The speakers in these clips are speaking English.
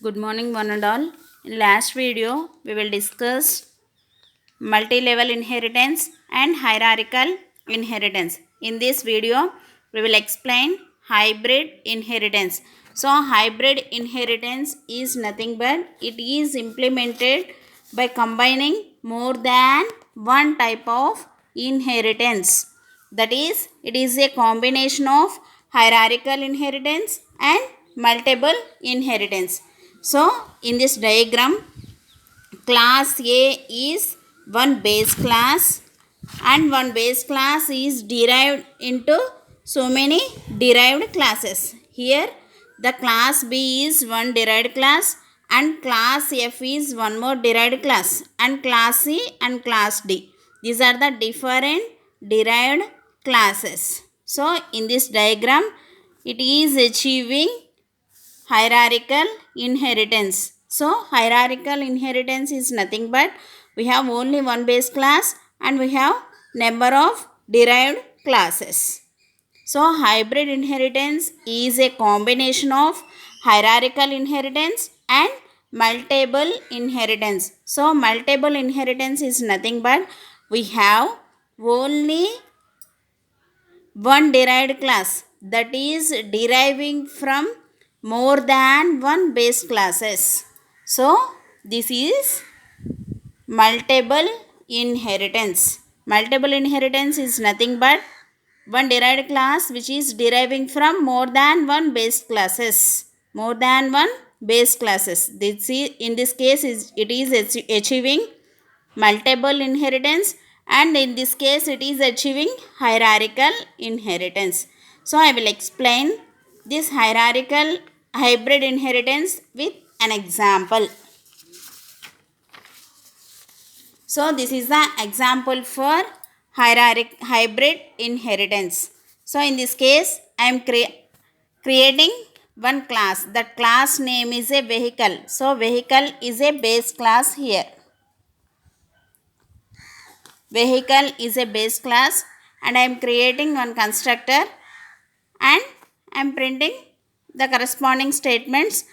Good morning, one and all. In last video, we will discuss multi-level inheritance and hierarchical inheritance. In this video, we will explain hybrid inheritance. So, hybrid inheritance is nothing but it is implemented by combining more than one type of inheritance. That is, it is a combination of hierarchical inheritance and multiple inheritance. So, in this diagram, class A is one base class and one base class is derived into so many derived classes. Here the class B is one derived class and class F is one more derived class and class C and class D. These are the different derived classes. So in this diagram it is achieving hierarchical inheritance. So hierarchical inheritance is nothing but we have only one base class and we have number of derived classes. So hybrid inheritance is a combination of hierarchical inheritance and multiple inheritance. So multiple inheritance is nothing but we have only one derived class that is deriving from more than one base classes. So this is multiple inheritance. Multiple inheritance is nothing but one derived class which is deriving from more than one base classes. More than one base classes. This is, in this case it is achieving multiple inheritance and in this case it is achieving hierarchical inheritance. So I will explain this hierarchical hybrid inheritance with an example. So this is the example for hybrid inheritance. So in this case I am creating one class. That class name is a vehicle. So vehicle is a base class here. Vehicle is a base class and I am creating one constructor and I am printing the corresponding statements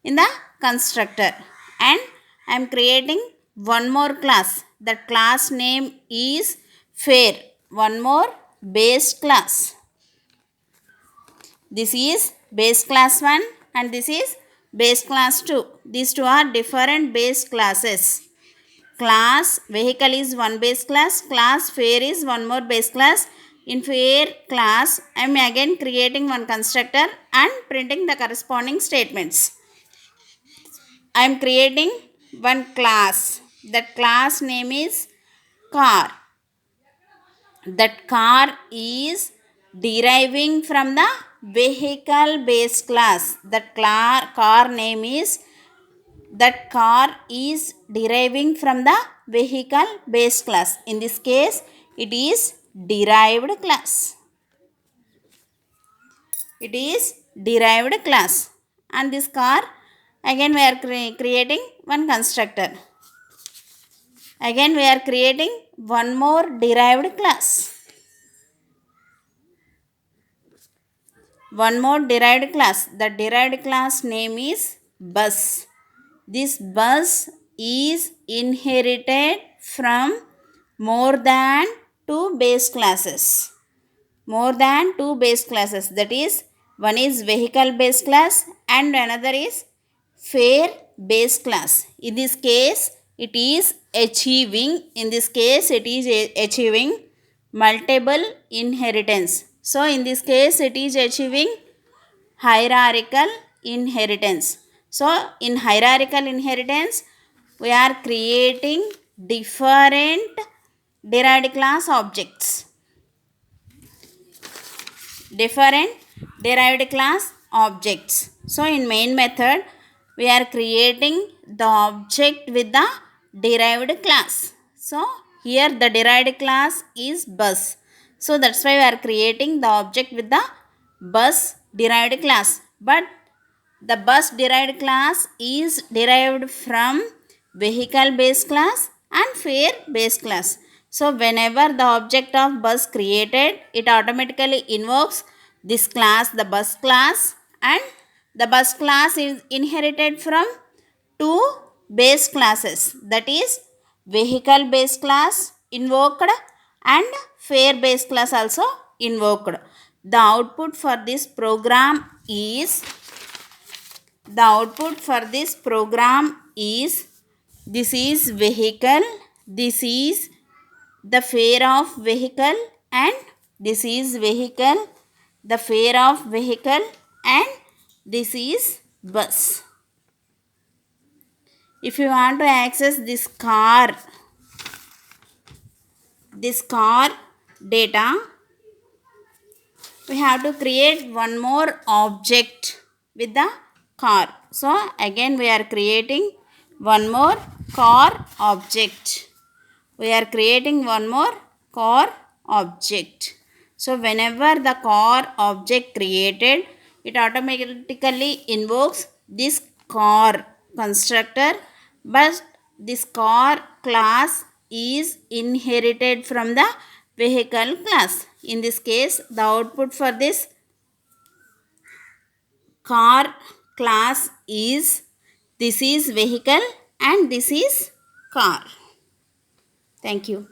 in the constructor and I am creating one more class. The class name is fare. One more base class. This is base class 1 and this is base class 2. These two are different base classes. Class vehicle is one base class, class fare is one more base class. In fare class, I am again creating one constructor and printing the corresponding statements. I am creating one class. That class name is car. That car is deriving from the vehicle base class. That car name is that car is deriving from the vehicle base class. In this case, it is derived class. It is derived class. And this car, again we are creating one constructor. Again we are creating one more derived class. One more derived class. The derived class name is bus. This bus is inherited from more than two base classes. More than two base classes. That is, one is vehicle base class and another is fare base class. In this case, it is achieving. In this case, it is achieving multiple inheritance. So, in this case, it is achieving hierarchical inheritance. So, in hierarchical inheritance, we are creating different derived class objects. Different derived class objects. So, in main method, we are creating the object with the derived class. So, here the derived class is bus. So, that's why we are creating the object with the bus derived class. But the bus derived class is derived from vehicle base class and fare base class. So whenever the object of bus created, it automatically invokes this class, the bus class, and the bus class is inherited from two base classes, that is vehicle base class invoked and fare base class also invoked. The output for this program is this is vehicle, this is the fare of vehicle, and this is vehicle, the fare of vehicle, and this is bus. If you want to access this car data, we have to create one more object with the car. So again we are creating one more car object. So whenever the car object created, it automatically invokes this car constructor, but this car class is inherited from the vehicle class. In this case, the output for this car class is this is vehicle and this is car. Thank you.